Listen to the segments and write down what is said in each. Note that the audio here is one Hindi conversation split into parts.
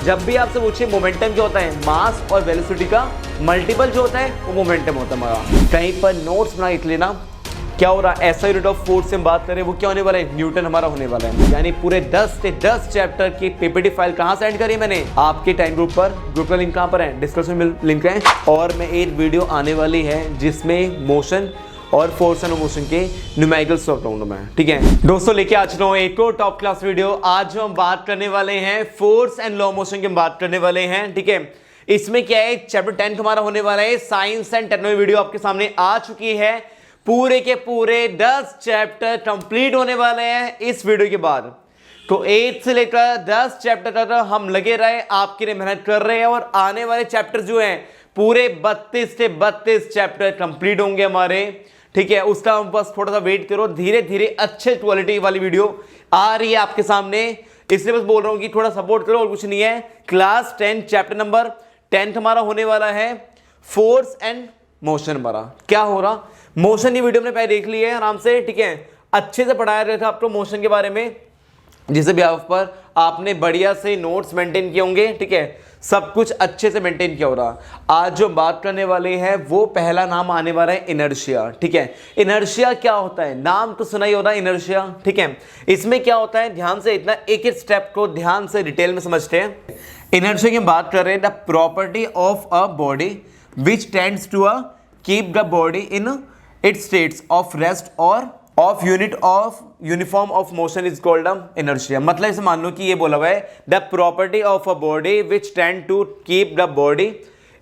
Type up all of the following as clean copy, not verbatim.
जब भी आपसे पूछे मोमेंटम क्या होता है, मास और वेलोसिटी का मल्टीपल जो होता है वो मोमेंटम होता है हमारा। कहीं पर नोट्स बना के लेना क्या हो रहा है, SI यूनिट ऑफ फोर्स से हम बात करें वो क्या होने वाला है, न्यूटन हमारा होने वाला है। यानी पूरे 10 से 10 चैप्टर की PPT फाइल कहाँ से एंड करी मैंने, आपके टाइम ग्रुप पर। ग्रुप का लिंक कहाँ पर है, डिस्क्रिप्शन में लिंक है। और मैं एक वीडियो आने वाली है जिसमें मोशन और फोर्स एंड मोशन के न्यूमेरिकल सॉल्व करूंगा मैं, ठीक है दोस्तों। लेके आ चुका हूँ एक और टॉप क्लास वीडियो। आज हम बात करने वाले हैं फोर्स एंड लॉ मोशन की बात करने वाले हैं, ठीक है। इसमें क्या है, चैप्टर 10 हमारा होने वाला है। साइंस एंड टेक्नोलॉजी वीडियो आपके सामने आ चुकी है। पूरे के पूरे 10 चैप्टर कंप्लीट होने वाले हैं इस वीडियो के बाद। तो 8 से लेकर 10 चैप्टर तक हम लगे रहे, आपके लिए मेहनत कर रहे हैं। और आने वाले चैप्टर जो हैं पूरे 32 से 32 चैप्टर कंप्लीट होंगे हमारे, ठीक है। उसका हम बस थोड़ा सा वेट करो, धीरे धीरे अच्छे क्वालिटी वाली वीडियो आ रही है आपके सामने। इसलिए बस बोल रहा हूं कि थोड़ा सपोर्ट करो और कुछ नहीं है। क्लास 10 चैप्टर नंबर 10 हमारा होने वाला है फोर्स एंड मोशन। हमारा क्या हो रहा, मोशन की वीडियो हमने पहले देख ली है आराम से, ठीक है। अच्छे से पढ़ाया गया था आपको मोशन के बारे में, जिसे भी आप पर आपने बढ़िया से नोट्स मेंटेन किए होंगे, ठीक है। सब कुछ अच्छे से मेंटेन किया हो रहा। आज जो बात करने वाले हैं वो पहला नाम आने वाला है इनर्शिया, ठीक है। इनर्शिया क्या होता है, नाम तो सुना ही होता है इनर्शिया, ठीक है। इसमें क्या होता है, ध्यान से इतना एक एक स्टेप को ध्यान से डिटेल में समझते हैं। इनर्शिया की बात कर रहे हैं, the property of a body which tends to keep the body in its states of rest और of unit of uniform of motion is called inertia. मतलब इसे मान लो कि ये बोला हुआ है, the property of a body which tend to keep the body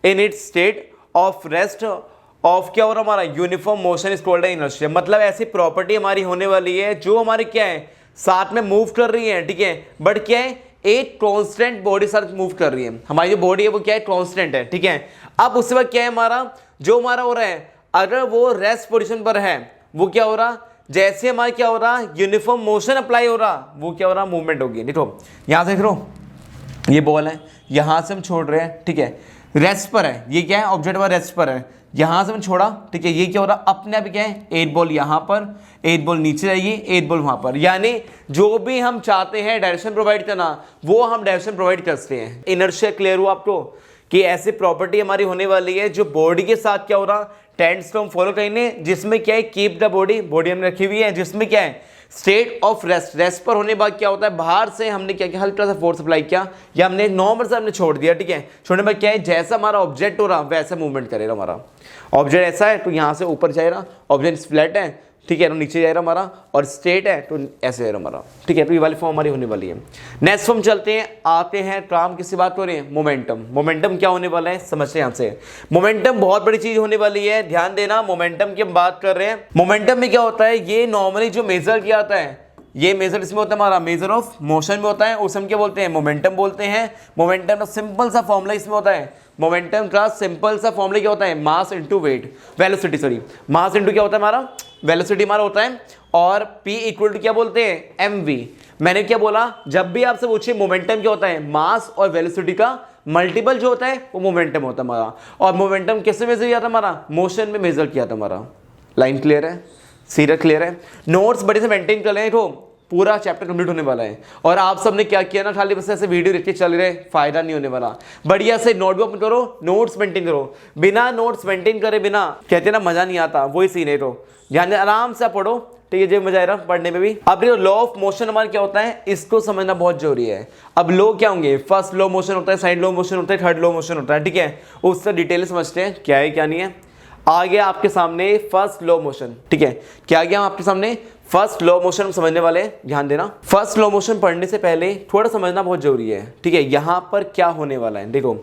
in its state of rest of क्या हो रहा हमारा, uniform motion is called inertia. मतलब ऐसी प्रॉपर्टी हमारी होने वाली है जो हमारी क्या है, साथ में मूव कर रही है, ठीक है। बट क्या है, एक कांस्टेंट बॉडी साथ मूव कर रही है। हमारी जो बॉडी है वो क्या है, कांस्टेंट है, ठीक है। अब उसके बाद क्या है, हमारा जो हमारा हो रहा है, अगर वो रेस्ट पोजिशन पर है वो क्या हो रहा, जैसे हमारा क्या हो रहा, यूनिफॉर्म मोशन अप्लाई हो रहा, वो क्या हो रहा, मूवमेंट होगी। देखो यहां से, देखो ये बॉल है, यहां से हम छोड़ रहे हैं, ठीक है। रेस्ट पर है, ये क्या है, ऑब्जेक्ट हमारा रेस्ट पर है। यहां से हम छोड़ा, ठीक है। ये क्या हो रहा, अपने आप क्या है, 8 बॉल यहां पर, 8 बॉल नीचे जाएगी, 8 बॉल वहां पर। यानी जो भी हम चाहते हैं डायरेक्शन प्रोवाइड करना, वो हम डायरेक्शन प्रोवाइड करते हैं। इनर्शिया क्लियर हुआ आपको कि ऐसी प्रॉपर्टी हमारी होने वाली है जो बॉडी के साथ क्या हो रहा, टेंड्स टू हम फॉलो करेंगे, जिसमें क्या है, कीप द बॉडी, बॉडी हमने रखी हुई है, जिसमें क्या है, स्टेट ऑफ रेस्ट। रेस्ट पर होने के बाद क्या होता है, बाहर से हमने क्या किया, हल्का सा फोर्स अप्लाई किया, या हमने नॉर्मल से हमने छोड़ दिया, ठीक है। छोड़ने के बाद क्या है, जैसा हमारा ऑब्जेक्ट हो रहा वैसा मूवमेंट करेगा हमारा। ऑब्जेक्ट ऐसा है तो यहाँ से ऊपर जाएगा, ऑब्जेक्ट फ्लैट है, ठीक है, तो नीचे जाएगा हमारा, और स्ट्रेट है तो ऐसे जाएगा हमारा, ठीक है। तो ये वाली फॉर्म हमारी होने वाली है। नेक्स्ट फॉर्म चलते हैं, आते हैं काम किससे बात हो रही है, मोमेंटम। मोमेंटम क्या होने वाला है समझते हैं यहाँ से। मोमेंटम बहुत बड़ी चीज होने वाली है, ध्यान देना। मोमेंटम की हम बात कर रहे हैं। मोमेंटम में क्या होता है, ये नॉर्मली जो मेजर किया जाता है, ये मेजर इसमें होता है हमारा, मेजर ऑफ मोशन में होता है, उसे हम क्या बोलते हैं, मोमेंटम बोलते हैं। मोमेंटम का सिंपल सा फॉर्मूला इसमें होता है, मोमेंटम का सिंपल सा फॉर्मूला क्या होता है, mass into wait, velocity, sorry mass into क्या होता है हमारा, वेलोसिटी हमारा होता है। और P इक्वल टू क्या बोलते हैं, mv। मैंने क्या बोला, जब भी आपसे पूछे मोमेंटम क्या होता है, मास और वेलोसिटी का मल्टीपल जो होता है वो मोमेंटम होता है हमारा। और मोमेंटम किससे मेजर किया था हमारा, मोशन में मेजर किया था हमारा। लाइन क्लियर है, सीरियल क्लियर है। नोट्स बड़े से मेंटेन कर लें तो पूरा चैप्टर कंप्लीट होने वाला है। और आप सबने क्या किया ना, खाली बस ऐसे वीडियो देख के चल रहे, फायदा नहीं होने वाला। बढ़िया से नोटबुक करो, नोट्स मेंटेन करो। बिना नोट्स मेंटेन करे बिना कहते ना मजा नहीं आता, वही सीन है। तो ध्यान आराम से पढ़ो, ठीक है, जो मजा आएगा पढ़ने में भी। अब देखो लॉ ऑफ मोशन हमारा क्या होता है, इसको समझना बहुत जरूरी है। अब लॉ क्या होंगे, फर्स्ट लॉ मोशन होता है, सेकंड लॉ मोशन होता है, थर्ड लॉ मोशन होता है, ठीक है। उससे डिटेल समझते हैं क्या है क्या नहीं है। आ गया आपके सामने फर्स्ट लॉ मोशन, ठीक है। क्या आ गया आपके सामने, फर्स्ट लॉ मोशन हम समझने वाले हैं, ध्यान देना। फर्स्ट लॉ मोशन पढ़ने से पहले थोड़ा समझना बहुत जरूरी है, ठीक है। यहां पर क्या होने वाला है, देखो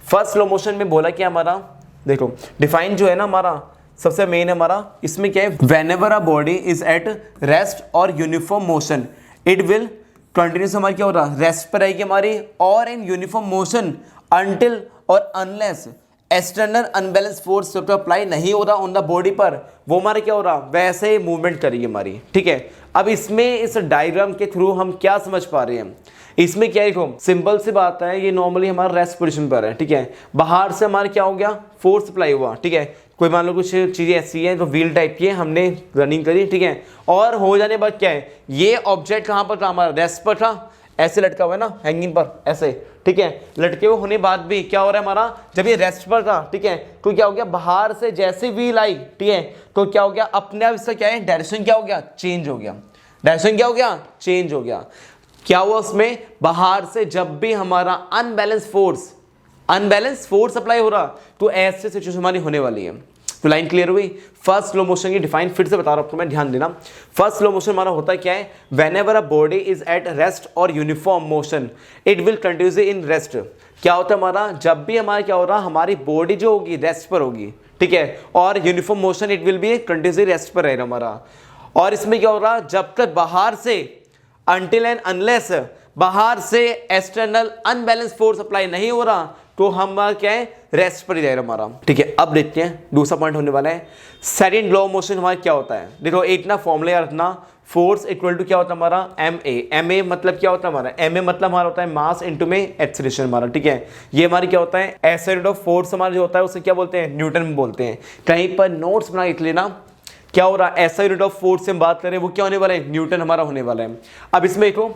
फर्स्ट लॉ मोशन में बोला क्या हमारा, देखो डिफाइन जो है ना हमारा सबसे मेन है हमारा, इसमें क्या है, whenever a body is at rest और uniform motion it will continues, हमारी क्या हो रहा, रेस्ट पर रहेगी हमारी, और इन यूनिफॉर्म मोशन अनटिल और अनलेस एक्सटर्नल अनबैलेंस फोर्स जब तक अप्लाई नहीं हो रहा ऑन द बॉडी पर, वो हमारे क्या हो रहा, वैसे ही मूवमेंट करेगी हमारी, ठीक है। अब इसमें इस डायग्राम के थ्रू हम क्या समझ पा रहे हैं, इसमें क्या है, सिंपल सी बात है, ये नॉर्मली हमारा रेस्ट पोजीशन पर है, ठीक है। बाहर से हमारे क्या हो गया, फोर्स अप्लाई हुआ, ठीक है। कोई मान लो कुछ चीज़ें ऐसी हैं तो व्हील टाइप की है, हमने रनिंग करी, ठीक है। और हो जाने बाद क्या है, ये ऑब्जेक्ट कहाँ पर था हमारा, रेस्ट पर था, ऐसे लटका हुआ है ना हैंगिंग पर ऐसे, ठीक है। लटके हुए होने बाद भी क्या हो रहा है हमारा, जब ये रेस्ट पर था, ठीक है, तो क्या हो गया, बाहर से जैसे व्हील आई, ठीक है, तो क्या हो गया, अपने आप इसका क्या है डायरेक्शन क्या हो गया, चेंज हो गया। डायरेक्शन क्या हो गया, चेंज हो गया। क्या हुआ उसमें, बाहर से जब भी हमारा अनबैलेंस फोर्स अप्लाई हो रहा, तो ऐसे सिचुएशन हमारी होने वाली है। तो लाइन क्लियर हुई। फर्स्ट स्लो मोशन की डिफाइन फिर से बता रहा हूं आपको मैं, ध्यान देना। फर्स्ट स्लो मोशन हमारा होता क्या है, whenever a body is at rest और uniform motion it will continue in rest. क्या होता है हमारा, जब भी हमारा क्या हो रहा, हमारी बॉडी जो होगी रेस्ट पर होगी, ठीक है, और uniform motion it will be continuously rest पर रहेगा हमारा। और इसमें क्या हो रहा, जब तक बाहर से अनटिल एंड अनलेस बाहर से एक्सटर्नल अनबैलेंस फोर्स अप्लाई नहीं हो रहा, तो हम क्या है, रेस्ट पर ही रहेगा हमारा, ठीक है। अब देखते हैं दूसरा पॉइंट होने वाला है, सेकंड लॉ ऑफ मोशन हमारा क्या होता है। देखो एक ना फॉर्मूला याद रखना, फोर्स इक्वल टू क्या होता है हमारा, एम ए मतलब क्या होता है हमारा, एम ए मतलब हमारा होता है मास इनटू में एक्सेलरेशन हमारा, ठीक है। ये हमारी क्या होता है, ऐसा यूनिट ऑफ फोर्स हमारा जो होता है उसे क्या बोलते हैं, न्यूटन में बोलते हैं। कहीं पर नोट्स बना के लेना, क्या हो रहा है, ऐसा यूनिट ऑफ फोर्स से हम बात करें वो क्या होने वाला है, न्यूटन हमारा होने वाला है। अब इसमें देखो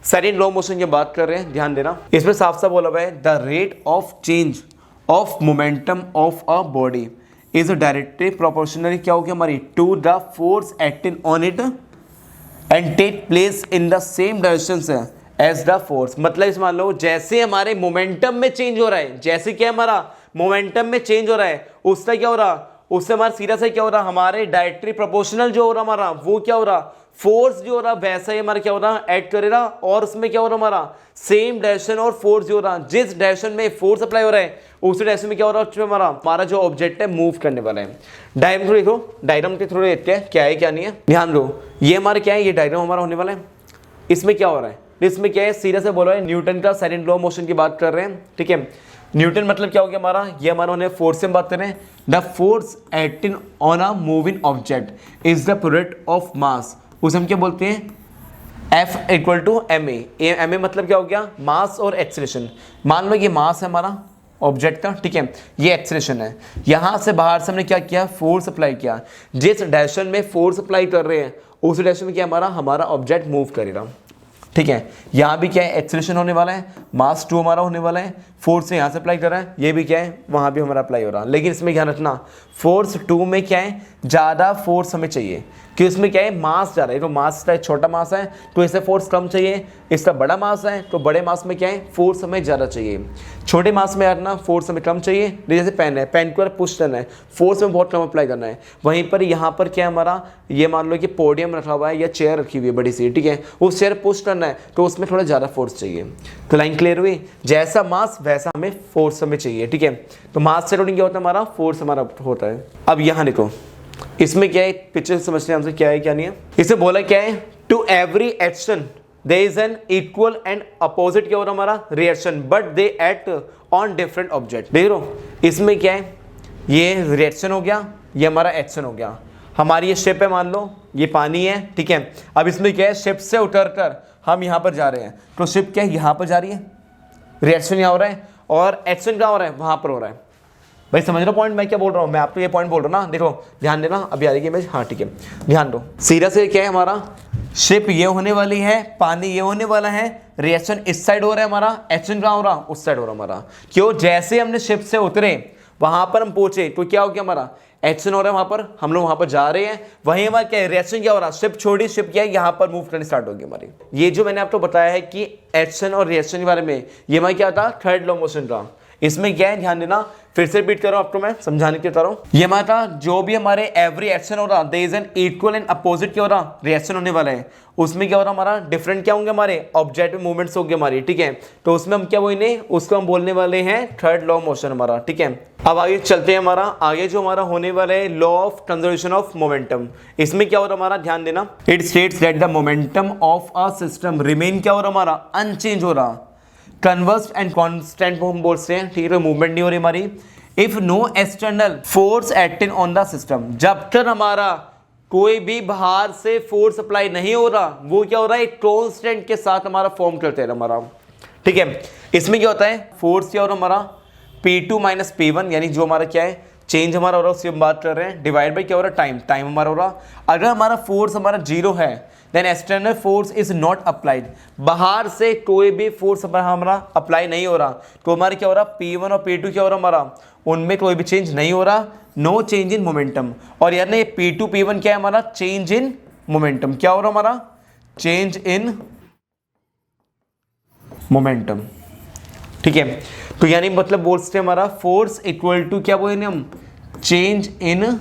सेकंड लॉ मोशन की बात कर रहे हैं, ध्यान देना, इसमें साफ साफ बोला हुआ है, the rate of change of momentum of a body is directly proportionally क्या हो गया हमारी, to the force acting on it and take place in the same direction as the force. मतलब इस मान लो जैसे हमारे मोमेंटम में चेंज हो रहा है, जैसे क्या हमारा मोमेंटम में चेंज हो रहा है, उसका क्या हो रहा, उससे हमारा सीधा से क्या हो रहा, हमारे डायरेक्टली प्रोपोर्शनल जो हो रहा हमारा, वो क्या हो रहा, फोर्स जो हो रहा वैसा ही हमारा क्या हो रहा, ऐड करे रहा, और उसमें क्या हो रहा हमारा सेम डायरेक्शन और फोर्स जो हो रहा, जिस डायरेक्शन में फोर्स अप्लाई हो रहा है उसी डायरेक्शन में क्या हो रहा है, हमारा जो ऑब्जेक्ट है मूव करने वाला है। डायग्राम देखो, डायग्राम के थ्रू देखते हैं क्या है क्या नहीं है। ध्यान दो, ये हमारा क्या है, ये डायग्राम हमारा होने वाला है। इसमें क्या हो रहा है, इसमें क्या है, सीधा से बोला है न्यूटन का सेकंड लॉ ऑफ मोशन की बात कर रहे हैं, ठीक है। न्यूटन मतलब क्या हो गया हमारा, ये हमारा होने फोर्स से बात कर रहे हैं। The force acting on a moving object is the product of mass, उसे हम क्या बोलते हैं, F equal to M A मतलब क्या हो गया, मास और एक्सेलरेशन। मान लो ये मास है हमारा ऑब्जेक्ट का, ठीक है, ये एक्सेलरेशन है। यहाँ से बाहर से हमने क्या किया, फोर्स अप्लाई किया, जिस डायरेक्शन में फोर्स अप्लाई कर रहे हैं उस डायरेक्शन में क्या हमारा ऑब्जेक्ट मूव करेगा, ठीक है। यहाँ भी क्या है, एक्सेलरेशन होने वाला है, मास 2 हमारा होने वाला है, फोर्स से यहाँ से अप्लाई कर रहा है, ये भी क्या है, वहाँ भी हमारा अप्लाई हो रहा है। लेकिन इसमें ध्यान रखना, फोर्स 2 में क्या है, ज़्यादा फोर्स हमें चाहिए, कि इसमें क्या है, मास ज़्यादा है, तो मास का छोटा मास है तो इसे फोर्स कम चाहिए, इसका बड़ा मास है तो बड़े मास में क्या है, फोर्स हमें ज़्यादा चाहिए। छोटे मास में यार ना फोर्स हमें कम चाहिए, जैसे पेन है, पेन को पुश करना है, फोर्स में बहुत कम अप्लाई करना है। वहीं पर यहाँ पर क्या है हमारा, ये मान लो कि पोडियम रखा हुआ है या चेयर रखी हुई है बड़ी सी, ठीक है, उस चेयर पुश करना है तो उसमें थोड़ा ज़्यादा फोर्स चाहिए। तो लाइन क्लियर हुई, जैसा मास वैसा हमें फोर्स हमें चाहिए, ठीक है। तो मास से अकॉर्डिंग क्या होता है हमारा, फोर्स हमारा होता है। अब यहाँ देखो, इसमें क्या है, पिक्चर समझते हैं हमसे क्या है क्या नहीं है। इसे बोला क्या है, to every action there is an equal and opposite क्या हो रहा हमारा reaction, but they act on different object. देख लो इसमें क्या है, ये रिएक्शन हो गया, ये हमारा एक्शन हो गया। हमारी ये शिप है, मान लो ये पानी है, ठीक है। अब इसमें क्या है, शिप से उतरकर हम यहाँ पर जा रहे हैं, तो शिप क्या है, यहाँ पर जा रही है, रिएक्शन यहाँ हो रहा है, और एक्शन क्या हो रहा है, वहाँ पर हो रहा है। भाई समझ रहे हो पॉइंट मैं क्या बोल रहा हूँ, मैं आपको ये पॉइंट बोल रहा हूँ ना, देखो ध्यान देना, अभी आ जाएगी इमेज, हाँ ठीक है, ध्यान दो। सीधा से क्या है हमारा, शिप ये होने वाली है, पानी ये होने वाला है, रिएक्शन इस साइड हो रहा है हमारा, एक्शन कहाँ हो रहा, उस साइड हो रहा हमारा। क्यों, जैसे हमने शिप से उतरे वहां पर हम पहुंचे तो क्या हो गया हमारा, एक्शन हो रहा है वहां पर, हम लोग वहां पर जा रहे हैं, वहीं हमारा क्या है, रिएक्शन क्या हो रहा है, शिप छोड़ी, शिप क्या है यहाँ पर मूव करनी स्टार्ट होगी हमारी। ये जो मैंने आपको बताया है कि एक्शन और रिएक्शन के बारे में, ये हमारा क्या था, थर्ड लॉ मोशन का। इसमें क्या है, ध्यान देना, फिर से रिपीट करो आपको मैं समझाने के तरह। ये हमारा जो भी हमारे एवरी एक्शन हो रहा, there is an equal and opposite क्या हो रहा, रिएक्शन होने वाला है। उसमें क्या हो रहा हमारा, डिफरेंट क्या होंगे हमारे ऑब्जेक्टिव मूवमेंट्स होंगे हमारी, ठीक है। तो उसमें हम क्या बोलेंगे, उसको हम बोलने वाले हैं थर्ड लॉ मोशन हमारा, ठीक है। अब आगे चलते हैं, हमारा आगे जो हमारा होने वाला है law of conservation of momentum. इसमें क्या हो रहा हमारा, ध्यान देना, it states that the momentum of a system remain क्या हो रहा हमारा, अनचेंज हो रहा, कन्वर्स एंड कांस्टेंट हम बोलते हैं, ठीक है, मूवमेंट नहीं हो रही हमारी। If no external force acting on the system, जब तक हमारा कोई भी बाहर से फोर्स अप्लाई नहीं हो रहा, वो क्या हो रहा है, एक कांस्टेंट के साथ हमारा फॉर्म करते हैं हमारा, ठीक है। इसमें क्या होता है, फोर्स क्या हो रहा हमारा P2 माइनस P1, यानी जो हमारा क्या है चेंज हमारा हो रहा है उसकी हम बात कर रहे हैं, डिवाइड बाई क्या हो रहा है, टाइम हमारा हो रहा। अगर हमारा फोर्स हमारा जीरो है then external force is not applied, बाहर से कोई भी फोर्स हमारा अप्लाई नहीं हो रहा, तो हमारा क्या हो रहा, P1 और P2 क्या हो रहा हमारा, उनमें कोई भी चेंज नहीं हो रहा, नो चेंज इन मोमेंटम। और यार ये P2 P1 क्या है हमारा, चेंज इन मोमेंटम, क्या हो रहा हमारा, चेंज इन मोमेंटम। ठीक है, तो यानी मतलब बोल सकते हैं हमारा फोर्स इक्वल टू क्या बोलेंगे हम, चेंज इन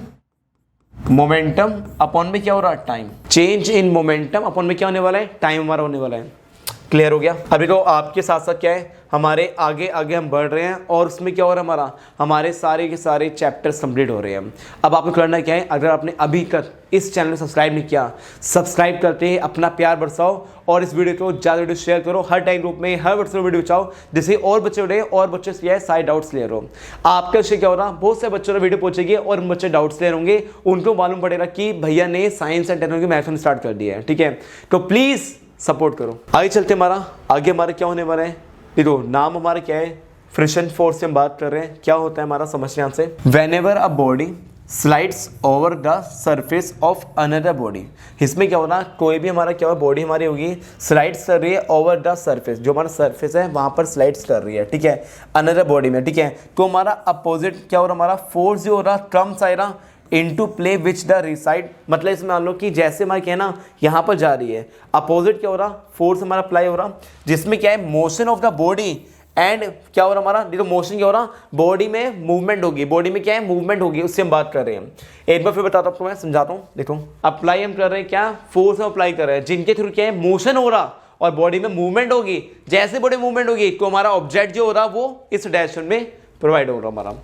मोमेंटम अपॉन में क्या हो रहा है, time. Change in momentum upon में क्या होने वाला है, टाइम हमारा होने वाला है। क्लियर हो गया। अभी तो आपके साथ साथ क्या है, हमारे आगे आगे हम बढ़ रहे हैं और उसमें क्या हो रहा है हमारा, हमारे सारे के सारे चैप्टर्स कंप्लीट हो रहे हैं। अब आपको करना क्या है, अगर आपने अभी तक इस चैनल को सब्सक्राइब नहीं किया, सब्सक्राइब करते हैं, अपना प्यार बरसाओ और इस वीडियो को ज़्यादा वीडियो शेयर करो, हर टाइम ग्रुप में हर व्हाट्सएप वीडियो बचाओ, जिससे और बच्चे उड़े और बच्चे से क्या है सारे डाउट्स क्लियर हो। आपका इससे क्या हो रहा, बहुत से बच्चों ने वीडियो पहुंचेगी और बच्चे डाउट्स क्लियर होंगे, उनको मालूम पड़ेगा कि भैया ने science and technology marathon start कर दिया है। ठीक है, तो प्लीज़ सपोर्ट करो। आगे चलते हमारा आगे हमारा क्या होने वाला है, देखो नाम हमारा क्या है, फ्रिक्शन फोर्स से हम बात कर रहे हैं। क्या होता है हमारा, समझते हैं यहाँ से। Whenever a body slides over the surface of another body, इसमें क्या होना, कोई भी हमारा क्या होगा, बॉडी हमारी होगी स्लाइड्स कर रही है ओवर द सरफेस, जो हमारा सरफेस है वहाँ पर स्लाइड्स कर रही है। ठीक है, अनदर बॉडी में। ठीक है, तो हमारा अपोजिट क्या हो रहा, हमारा फोर्स जो हो रहा कम्स आ रहा into play which the reside, मतलब इसमें मान लो कि जैसे हमारा क्या है ना, यहाँ पर जा रही है, अपोजिट क्या हो रहा, फोर्स हमारा अप्लाई हो रहा, जिसमें क्या है motion of the body and क्या हो रहा हमारा, देखो मोशन क्या हो रहा, बॉडी में मूवमेंट होगी, बॉडी में क्या है मूवमेंट होगी, उससे हम बात कर रहे हैं। एक बार फिर बताता हूँ आपको, मैं समझाता हूँ। देखो अप्लाई हम कर रहे हैं, क्या फोर्स हम अप्लाई कर रहे हैं, जिनके थ्रू क्या है मोशन हो रहा और बॉडी में मूवमेंट होगी। जैसे बॉडी मूवमेंट होगी तो हमारा ऑब्जेक्ट जो हो रहा वो इस डायरेक्शन में प्रोवाइड हो रहा हमारा।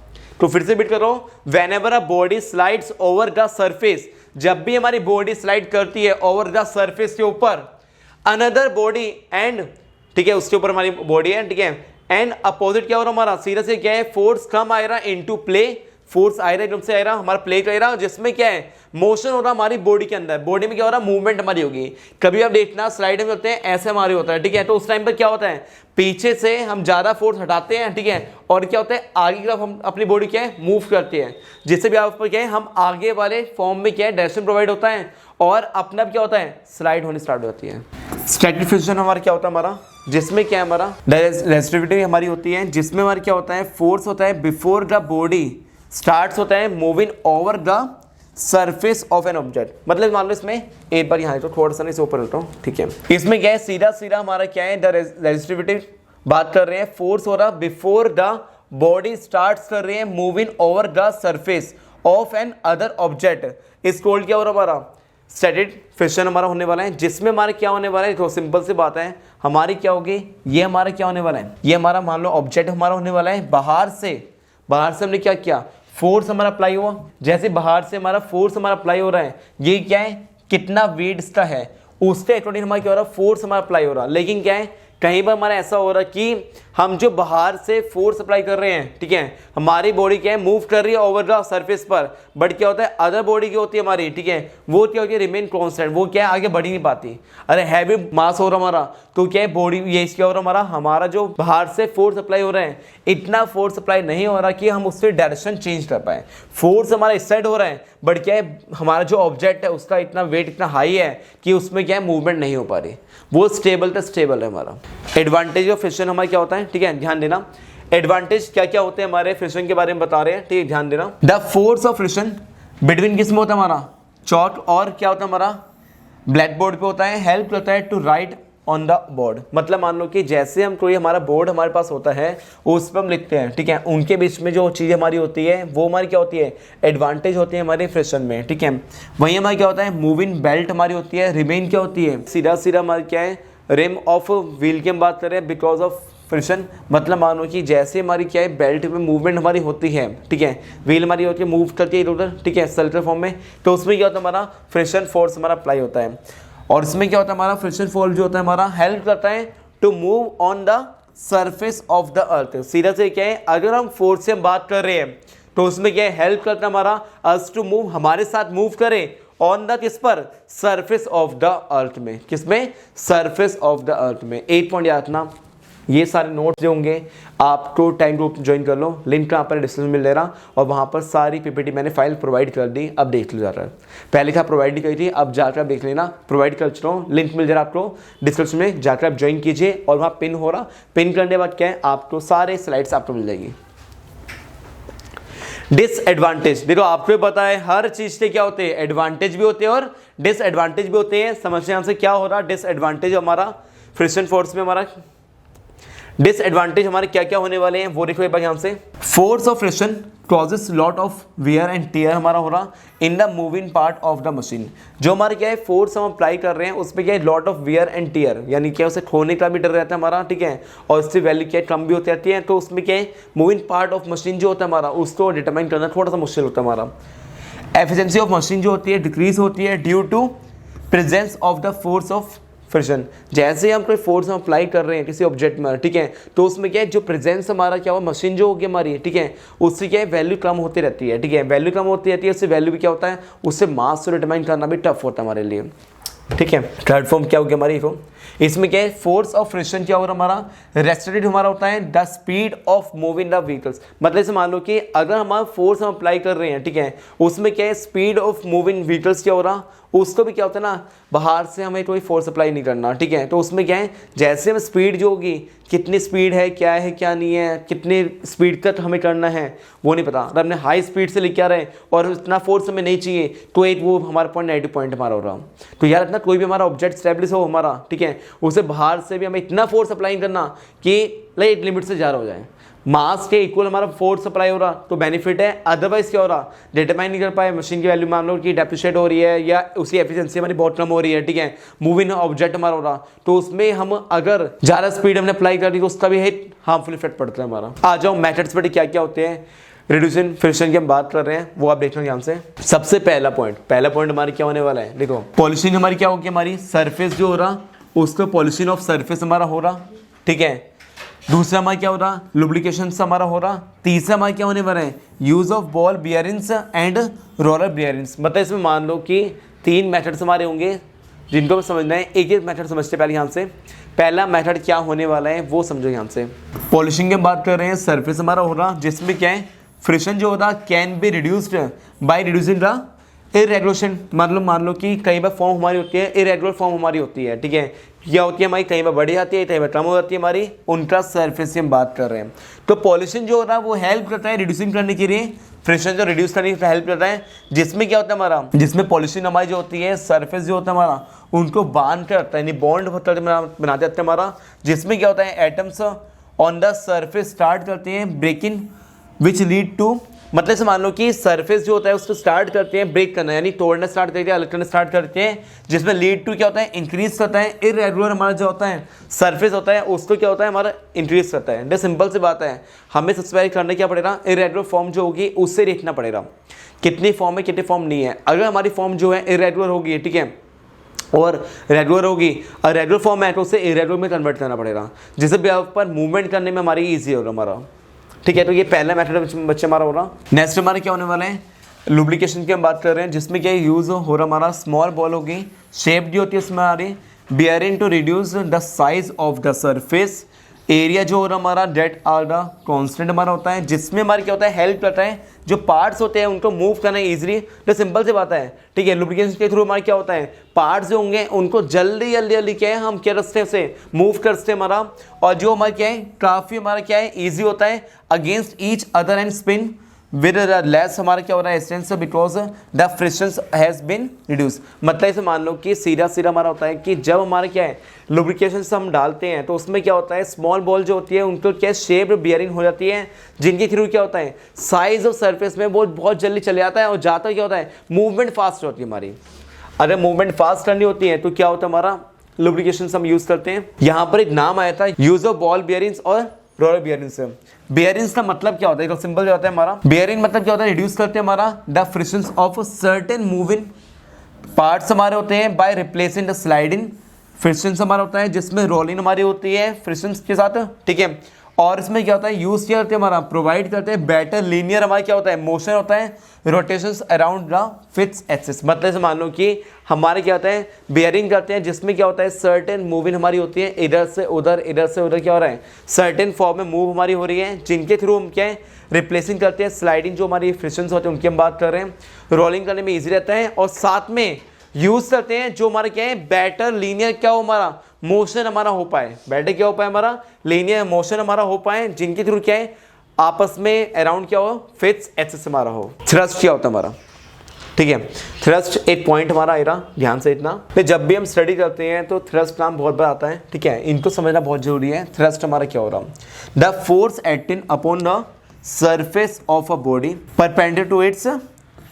तो फिर से बीट कर रहा हूं, whenever a body slides over the surface, जब भी हमारी बॉडी स्लाइड करती है ओवर द सरफेस के ऊपर अनदर बॉडी एंड, ठीक है उसके ऊपर हमारी बॉडी है, ठीक है, एंड अपोजिट क्या हो रहा हमारा, सीधा से क्या है फोर्स कम आ रहा इनटू प्ले, फोर्स आ रहा है एकदम से आ रहा हमारा प्ले कर रहा, जिसमें क्या है मोशन हो रहा हमारी बॉडी के अंदर, बॉडी में क्या हो रहा मूवमेंट हमारी होगी। कभी आप देखना स्लाइड में होते हैं ऐसे हमारे होता है। ठीक है, तो उस टाइम पर क्या होता है, पीछे से हम ज्यादा फोर्स हटाते हैं। ठीक है, और क्या होता है आगे की तरफ हम अपनी बॉडी क्या है मूव करते हैं, जिससे भी आप क्या है हम आगे वाले फॉर्म में क्या है डायरेक्शन प्रोवाइड होता है और अपना क्या होता है स्लाइड होनी स्टार्ट होती है। स्टैटिक फ्रिक्शन हमारा क्या होता है हमारा, जिसमें क्या है हमारा रेजिस्टिविटी हमारी होती है, जिसमें हमारा क्या होता है फोर्स होता है बिफोर द बॉडी स्टार्ट्स होता है moving over the surface of an object. मतलब मान लो इसमें एक बार यहाँ तो थोड़ा सा इसे ऊपर लेता हूँ। ठीक है, इसमें क्या है सीधा सीधा हमारा क्या है द रेजिस्टिविटी बात कर रहे हैं, फोर्स हो रहा बिफोर द बॉडी स्टार्ट्स कर रहे हैं moving over the surface of another object. इस कोल्ड क्या हो रहा हमारा स्टैटिक फ्रिक्शन हमारा होने वाला है, जिसमें हमारा क्या होने वाला है, तो सिंपल सी बात है हमारी क्या होगी, ये हमारा क्या होने वाला है, ये हमारा मान लो ऑब्जेक्ट हमारा होने वाला है, बाहर से हमने क्या किया फोर्स हमारा अप्लाई हुआ, जैसे बाहर से हमारा फोर्स हमारा अप्लाई हो रहा है, ये क्या है कितना वेट इसका है, उससे अकॉर्डिंग हमारा क्या हो रहा है फोर्स हमारा अप्लाई हो रहा, लेकिन क्या है कहीं पर हमारा ऐसा हो रहा है कि हम जो बाहर से फोर्स अप्लाई कर रहे हैं, ठीक है, हमारी बॉडी क्या है मूव कर रही है ओवर द सरफेस पर, बट क्या होता है अदर बॉडी की होती है हमारी, ठीक है, वो क्या होती है रिमेन कांस्टेंट, वो क्या है आगे बढ़ ही नहीं पाती। अरे हैवी मास हो रहा हमारा तो क्या है बॉडी ये क्या हो रहा हमारा जो बाहर से फोर्स अप्लाई हो रहा है इतना फोर्स अप्लाई नहीं हो रहा कि हम उससे डायरेक्शन चेंज कर पाए। फोर्स हमारा इस साइड हो रहा है बट क्या है हमारा जो ऑब्जेक्ट है उसका इतना वेट इतना हाई है कि उसमें क्या है मूवमेंट नहीं हो पा रही, वो स्टेबल है हमारा। एडवांटेज ऑफ फ्रिक्शन हमारा क्या होता है, ठीक है ध्यान देना, एडवांटेज क्या क्या होते हैं हमारे फ्रिक्शन के बारे में बता रहे हैं, ठीक है ध्यान देना। The force of friction between किस में होता है हमारा चॉक और क्या होता है हमारा ब्लैक बोर्ड पे होता है, हेल्प करता है to write on the board. मतलब मान लो कि जैसे हम कोई हमारा बोर्ड हमारे पास होता है उस पर हम लिखते हैं, ठीक है, उनके बीच में जो चीज़ हमारी होती है वो हमारी क्या होती है एडवांटेज होती है हमारे फ्रिक्शन में, ठीक है। वहीं हमारा क्या होता है मूविंग बेल्ट हमारी होती है, रिमेन क्या होती है सीधा सीधा हमारी क्या है रिम ऑफ व्हील की हम बात कर रहे हैं बिकॉज ऑफ फ्रिक्शन। मतलब मानो कि जैसे हमारी क्या है बेल्ट में मूवमेंट हमारी होती है, ठीक है, व्हील हमारी होती है मूव करती है इधर उधर, ठीक है, सर्कुलर फॉर्म में, तो उसमें क्या होता है हमारा फ्रिक्शन फोर्स हमारा अप्लाई होता है। और इसमें क्या होता है हमारा फ्रिक्शन फोर्स जो होता है हमारा हेल्प करता है to move on the surface of the earth. सीधा से क्या है अगर हम फोर्स से बात कर रहे हैं तो उसमें क्या है हेल्प करता है हमारा अस टू मूव, हमारे साथ मूव करें ऑन द किस पर सरफेस ऑफ द अर्थ में, किसमें सरफेस ऑफ द अर्थ में। 8 पॉइंट याद रखना, ये सारे नोट्स जो होंगे आपको टाइम ग्रुप ज्वाइन कर लो, लिंक यहाँ पर डिस्क्रिप्शन में मिल रहा और वहाँ पर सारी पीपीटी मैंने फाइल प्रोवाइड कर दी। अब देख लो जा रहा है, पहले क्या प्रोवाइड नहीं करी थी, अब जाकर आप देख लेना, प्रोवाइड कर चुका हूँ, लिंक मिल जा रहा है आपको डिस्क्रिप्शन में, जाकर आप ज्वाइन कीजिए और वहाँ पिन हो रहा, पिन करने के बाद क्या है आपको सारे स्लाइड्स आपको मिल जाएगी। डिसएडवांटेज देखो आपको पता है हर चीज के क्या होते हैं, एडवांटेज भी होते हैं और डिसएडवांटेज भी होते हैं। समझते हैं हमसे क्या हो रहा है, डिसएडवांटेज हमारा फ्रिक्शन फोर्स में, हमारा डिसएडवांटेज हमारे क्या क्या होने वाले हैं वो देखो एक बार यहाँ से। Force of friction causes lot of wear and tear हमारा हो रहा in the moving part of the machine. जो हमारे क्या है फोर्स हम अप्लाई कर रहे हैं उसमें क्या है lot of wear and tear, यानी क्या उसे खोने का भी डर रहता है हमारा, ठीक है, और उससे वैल्यू क्या है कम भी होती रहती है। तो उसमें क्या है मूविंग पार्ट ऑफ मशीन जो होता है हमारा उसको डिटरमाइन करना थोड़ा सा मुश्किल होता है हमारा। एफिशिएंसी ऑफ मशीन जो होती है डिक्रीज होती है due to presence of the force of friction. जैसे ही हम कोई फोर्स हम अप्लाई कर रहे हैं किसी ऑब्जेक्ट में, ठीक है, तो उसमें क्या है जो प्रेजेंस हमारा क्या हुआ मशीन जो होगी हमारी, ठीक है, उससे क्या है वैल्यू कम होती रहती है, ठीक है, वैल्यू कम होती रहती है, उससे वैल्यू भी क्या होता है, उससे मास को डिटरमाइन करना भी टफ होता है हमारे लिए, ठीक है। थर्ड फॉर्म क्या होगी हमारी, इसमें क्या है फोर्स ऑफ फ्रिक्शन क्या हो रहा हमारा रेस्ट्रिक्टेड हमारा होता है the speed of moving the vehicles. मतलब से मान लो कि अगर हमारा फोर्स हम अप्लाई कर रहे हैं, ठीक है, उसमें क्या है स्पीड ऑफ मूविंग व्हीकल्स क्या हो रहा, उसको भी क्या होता है ना बाहर से हमें कोई फोर्स अप्लाई नहीं करना, ठीक है। तो उसमें क्या है जैसे हम स्पीड जो होगी कितनी स्पीड है क्या नहीं है, कितने स्पीड तक हमें करना है वो नहीं पता। अगर हमने हाई स्पीड से लेके आ रहे हैं और इतना फोर्स हमें नहीं चाहिए तो एक वो हमारा पॉइंट नेगेटिव पॉइंट हमारा हो रहा। तो यार इतना कोई भी हमारा ऑब्जेक्ट स्टेबलिश हो हमारा, ठीक है, उसे बाहर से भी हमें इतना फोर्स अप्लाई करना कि लाइक लिमिट से ज़्यादा हो जाए, मास के इक्वल हमारा फोर्स अप्लाई हो रहा तो बेनिफिट है। अदरवाइज क्या हो रहा डिटरमाइन नहीं कर पाए मशीन की वैल्यू, मान लो कि डेप्रिशिएट हो रही है या उसकी एफिशिएंसी हमारी बहुत कम हो रही है, ठीक है, मूविंग ऑब्जेक्ट हमारा हो रहा, तो उसमें हम अगर ज़्यादा स्पीड हमने अप्लाई कर दी तो उसका भी हार्मफुल इफेक्ट पड़ता है हमारा। आ जाओ मेथड्स पर क्या क्या होते हैं रिड्यूसिंग फ्रिक्शन की हम बात कर रहे हैं वो आप देखना ध्यान से। सबसे पहला पॉइंट हमारी क्या होने वाला है, देखो पॉलिशिंग हमारी क्या होगी, हमारी सरफेस जो हो रहा उसको पॉलिशिंग ऑफ सरफेस हमारा हो रहा, ठीक है। दूसरा हमारा क्या हो रहा लुब्रिकेशन हमारा हो रहा। तीसरा हमारा क्या होने वाला है use of ball bearings and roller bearings. मतलब इसमें मान लो कि 3 मेथड्स हमारे होंगे जिनको हमें समझना है, एक एक मेथड समझते पहले यहाँ से। पहला मेथड क्या होने वाला है वो समझो यहाँ से। पॉलिशिंग की बात कर रहे हैं, सरफेस हमारा हो रहा जिसमें क्या है फ्रिक्शन जो होता can be reduced by reducing the irregulation. मतलब मान लो कि कई बार फॉर्म हमारी होती है इरेगुलर फॉर्म हमारी होती है, ठीक है, क्या होती है हमारी कई बार बढ़ी जाती है कई बार कम हो जाती है हमारी, उनका सरफेस से हम बात कर रहे हैं। तो पॉलिशिंग जो होता है वो हेल्प करता है रिड्यूसिंग करने के लिए, फ्रिक्शन जो रिड्यूस करने की हेल्प करता है, जिसमें क्या होता है हमारा जिसमें पॉलिशिंग हमारी जो होती है सरफेस जो होता है हमारा उनको बांध कर रखता है, यानी बॉन्ड बना देते हैं हमारा, जिसमें क्या होता है atoms on the surface start करते हैं ब्रेकिंग विच लीड टू। मतलब से मान लो कि सरफेस जो होता है उसको स्टार्ट करते हैं ब्रेक करना, यानी तोड़ना स्टार्ट करते हैं अलग करना स्टार्ट करते हैं, जिसमें लीड टू क्या होता है इंक्रीज करता है। इरेगुलर हमारा जो होता है सरफेस होता है उसको क्या होता है हमारा इंक्रीज करता है। सिंपल सी बात है, हमें सबसे पहले करने क्या पड़ेगा इरेगुलर फॉर्म जो होगी उससे देखना पड़ेगा कितनी फॉर्म है कितनी फॉर्म नहीं है। अगर हमारी फॉर्म जो है इरेगुलर होगी, ठीक है, और रेगुलर होगी और रेगुलर फॉर्म है तो उसे इरेगुलर में कन्वर्ट करना पड़ेगा, जिससे पर मूवमेंट करने में हमारी ईजी होगा हमारा, ठीक है। तो ये पहला मेथड बच्चे हमारा हो रहा। नेक्स्ट हमारा क्या होने वाला है लुब्रिकेशन की हम बात कर रहे हैं, जिसमें क्या यूज़ हो रहा हमारा स्मॉल बॉल होगी शेप जो होती है उसमें हमारी bearing to reduce the size of the surface area जो हो रहा हमारा डेट आर द कॉन्स्टेंट हमारा होता है, जिसमें हमारे क्या होता है हेल्प करता है जो पार्ट्स होते हैं उनको मूव करना ईजिली। तो सिंपल सी बात है, ठीक है, लुब्रिकेशन के थ्रू हमारे क्या होता है पार्ट्स जो होंगे उनको जल्दी क्या है हम क्या रस्ते से मूव करते हैं हमारा, और जो हमारा क्या है काफ़ी हमारा क्या है ईजी होता है against each other and spin with less हमारा क्या हो रहा है resistance because the friction has been reduce. मतलब इसे मान लो कि सीधा हमारा होता है कि जब हमारा क्या है लुब्रिकेशन हम डालते हैं तो उसमें क्या होता है स्मॉल बॉल जो होती है उनको क्या शेप बियरिंग हो जाती है, जिनके थ्रू क्या होता है साइज ऑफ सरफेस में वो बहुत जल्दी चले जाता है और जाता क्या होता है मूवमेंट फास्ट होती है हमारी। अगर मूवमेंट फास्ट करनी होती है तो क्या होता है हमारा लुब्रिकेशन हम यूज़ करते हैं। यहाँ पर एक नाम आया था यूज ऑफ बॉल बियरिंग्स और रोलर बियरिंग्स। बियरिंग्स का मतलब क्या होता है सिंपल जो होता है हमारा बियरिंग मतलब क्या होता है रिड्यूस करते हैं हमारा the friction of certain moving parts हमारे होते हैं by replacing the sliding friction हमारा होता है, जिसमें रोलिंग हमारी होती है फ्रिक्शन के साथ, ठीक है, और इसमें क्या होता है, यूज किया करते हैं हमारा, प्रोवाइड करते हैं बेटर लीनियर हमारा क्या होता है, मोशन होता है, rotations around the fix axis. मतलब से मान लो कि हमारे क्या होता है, बेयरिंग करते हैं, जिसमें क्या होता है सर्टेन मूवमेंट हमारी होती है, इधर से उधर क्या हो रहा है, सर्टेन फॉर्म में मूव हमारी हो रही है, जिनके थ्रू हम क्या है रिप्लेसिंग करते हैं। स्लाइडिंग जो हमारी फ्रिक्शंस होते हैं उनकी हम बात कर रहे हैं, रोलिंग करने में ईजी रहता है, और साथ में यूज करते हैं जो हमारा क्या है बेटर लीनियर क्या हो हमारा मोशन हमारा हो पाए, बेटर क्या हो पाए हमारा लीनियर मोशन हमारा हो पाए, जिनके थ्रू क्या है आपस में अराउंड क्या हो फिक्स एक्सिस हमारा हो। थ्रस्ट क्या होता है हमारा, ठीक है, थ्रस्ट एक पॉइंट हमारा आएगा, ध्यान से इतना, तो जब भी हम स्टडी करते हैं तो थ्रस्ट नाम बहुत बार आता है, ठीक है, इनको समझना बहुत जरूरी है। थ्रस्ट हमारा क्या हो रहा, the force acting upon the surface of a body perpendicular to it's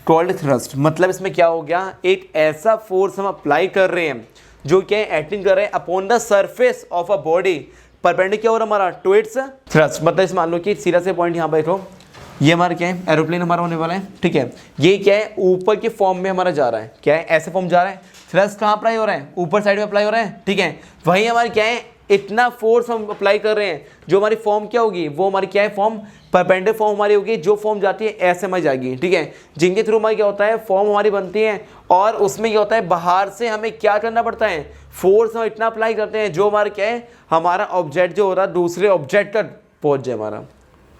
called thrust. मतलब इसमें क्या हो गया, एक ऐसा फोर्स हम अप्लाई कर रहे हैं जो क्या एक्टिंग कर रहे हैं upon the surface of a body perpendicular क्या हो रहा हमारा टू इट्स थ्रस्ट। मतलब इस मान लो कि सीधा से पॉइंट यहाँ पर देखो, ये हमारा क्या है एरोप्लेन हमारा होने वाला है, ठीक है, ये क्या है ऊपर के फॉर्म में हमारा जा रहा है, क्या है ऐसे फॉर्म जा रहा है, थ्रस्ट कहाँ अप्लाई हो रहा है, ऊपर साइड में अप्लाई हो रहा है, ठीक है, वहीं हमारी क्या है इतना फोर्स हम अप्लाई कर रहे हैं, जो हमारी फॉर्म क्या होगी वो हमारी क्या है फॉर्म परपेंडिकुलर फॉर्म हमारी होगी, जो फॉर्म जाती है ऐसे हमारी जाएगी, ठीक है, जिनके थ्रू हमारी क्या होता है फॉर्म हमारी बनती है, और उसमें क्या होता है बाहर से हमें क्या करना पड़ता है, फोर्स हम इतना अप्लाई करते हैं जो हमारा क्या है हमारा ऑब्जेक्ट जो हो रहा है दूसरे ऑब्जेक्ट तक पहुंच जाए हमारा,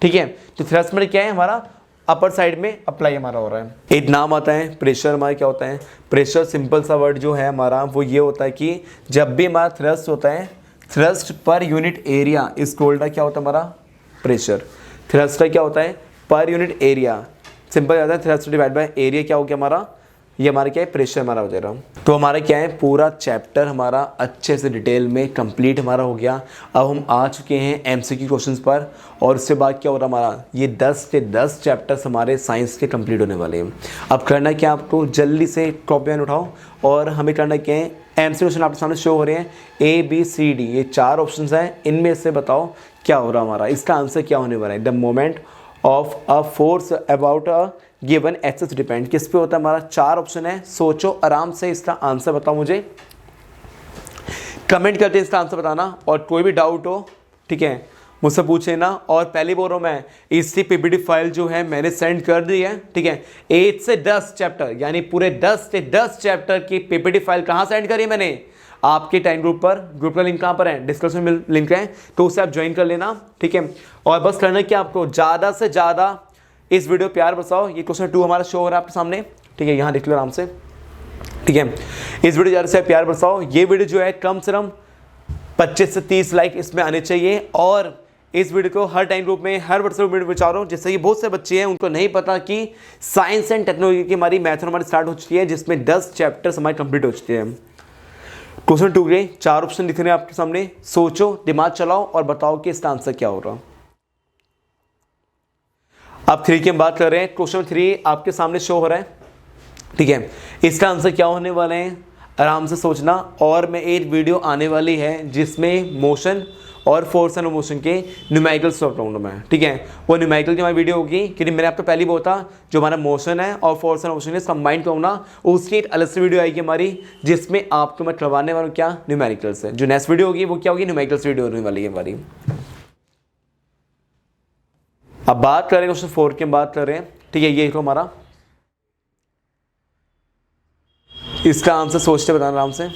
ठीक है। तो थ्रस्ट में क्या है हमारा अपर साइड में अप्लाई हमारा हो रहा है। एक नाम आता है प्रेशर, हमारा क्या होता है प्रेशर, सिंपल सा वर्ड जो है हमारा वो ये होता है कि जब भी हमारा थ्रस्ट होता है, थ्रस्ट पर यूनिट एरिया इस कोल्ड क्या होता है हमारा प्रेशर, थ्रस्ट का क्या होता है पर यूनिट एरिया, सिंपल आता है थ्रस्ट डिवाइड बाय एरिया क्या हो गया हमारा, ये हमारा क्या है प्रेशर हमारा हो जाएगा। तो हमारा क्या है पूरा चैप्टर हमारा अच्छे से डिटेल में कंप्लीट हमारा हो गया। अब हम आ चुके हैं एमसीक्यू क्वेश्चंस पर, और उसके बाद क्या हो रहा हमारा ये 10 के 10 चैप्टर्स हमारे साइंस के कंप्लीट होने वाले हैं। अब करना क्या आपको जल्दी से कॉपी पेन उठाओ, और हमें करना क्या है एमसीक्यू क्वेश्चन आपके सामने शो हो रहे हैं ABCD, ये 4 ऑप्शन हैं, इनमें से बताओ क्या हो रहा हमारा, इसका आंसर क्या होने वाला है। The moment of a force about a given axis depend किस पे होता है हमारा, 4 ऑप्शन है, सोचो आराम से इसका आंसर बताओ, मुझे कमेंट करके इसका आंसर बताना, और कोई भी डाउट हो ठीक है मुझसे पूछ लेना। और पहले बोल रहा हूँ मैं इसकी PPT फाइल जो है मैंने सेंड कर दी है, ठीक है, 8 से 10 चैप्टर यानी पूरे 10 से 10 चैप्टर की PPT फाइल कहाँ सेंड करी है मैंने, आपके टाइम ग्रुप पर, ग्रुप का लिंक कहाँ पर है डिस्क्रिप्शन में लिंक है, तो उससे आप ज्वाइन कर लेना, ठीक है। और बस करना क्या आपको ज़्यादा से ज़्यादा इस वीडियो प्यार बरसाओ। ये क्वेश्चन 2 हमारा शो हो रहा है आपके सामने, ठीक है, यहाँ देख लो आराम से, ठीक है, इस वीडियो ज़्यादा से प्यार बरसाओ। ये वीडियो जो है कम से कम 25 से 30 लाइक इसमें आने चाहिए, और इस वीडियो को हर टाइम ग्रुप में हर व्हाट्सएप वीडियो पहुंचा रहा हूँ, जिससे कि बहुत से बच्चे हैं उनको नहीं पता कि साइंस एंड टेक्नोलॉजी की हमारी मैथड हमारी स्टार्ट हो चुकी है, जिसमें 10 चैप्टर्स हमारे कंप्लीट हो चुके हैं। क्वेश्चन 2 के 4 ऑप्शन दिख रहे हैं आपके सामने, सोचो दिमाग चलाओ और बताओ कि इसका आंसर क्या हो रहा। अब 3 की हम बात कर रहे हैं, क्वेश्चन 3 आपके सामने शो हो रहा है, ठीक है, इसका आंसर क्या होने वाला है आराम से सोचना। और मैं एक वीडियो आने वाली है जिसमें मोशन और फोर्स एंड मोशन के न्यूमेरिकल सॉल्व करूँगा मैं, ठीक है, वो न्यूमेरिकल की हमारी वीडियो होगी, क्योंकि मैंने आपको पहले बोला था जो हमारा मोशन है और फोर्स एंड मोशन है कंबाइन करूँगा, उसकी एक अलग से वीडियो आएगी हमारी, जिसमें आपको मैं करवाने वाला हूँ क्या न्यूमेरिकल्स है। जो नेक्स्ट वीडियो होगी वो क्या होगी न्यूमेरिकल्स वीडियो होने वाली है हमारी। अब बात करें क्वेश्चन 4 की, हम बात कर रहे हैं, ठीक है, ये देखो हमारा, इसका आंसर सोचते बताना आराम से।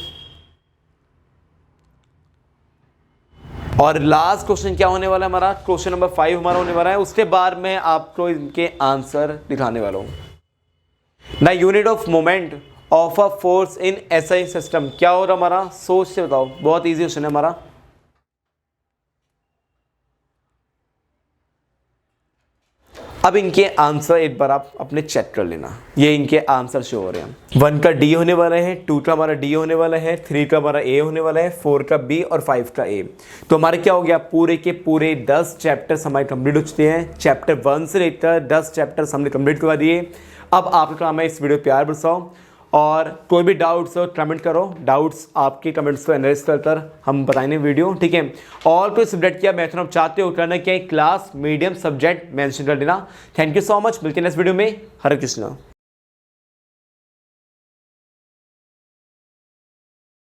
और लास्ट क्वेश्चन क्या होने वाला है हमारा, क्वेश्चन नंबर 5 हमारा होने वाला है, उसके बाद मैं आपको इनके आंसर दिखाने वाला हूं। The unit of moment of a force in SI system क्या हो रहा हमारा, सोच से बताओ, बहुत इजी क्वेश्चन है हमारा। अब इनके आंसर एक बार आप अपने चेक कर लेना, ये इनके आंसर शो हो रहे हैं। 1 का D होने वाला है, 2 का हमारा D होने वाला है, 3 का हमारा A होने वाला है, 4 का B और 5 का A। तो हमारे क्या हो गया पूरे के पूरे 10 चैप्टर्स हमारे कंप्लीट हो चुके हैं। चैप्टर 1 से लेकर 10 चैप्टर्स हमने कंप्लीट करवा दिए। अब आपका काम है इस वीडियो प्यार बरसाओ, और कोई भी डाउट्स हो कमेंट करो, डाउट्स आपके कमेंट्स को एनालाइज कर हम बताएंगे वीडियो, ठीक है। और कोई सब्जेक्ट क्या मैथड आप चाहते हो करना क्या क्लास मीडियम सब्जेक्ट मेंशन कर देना। थैंक यू सो मच, मिलते हैं नेक्स्ट वीडियो में। हरे कृष्णा।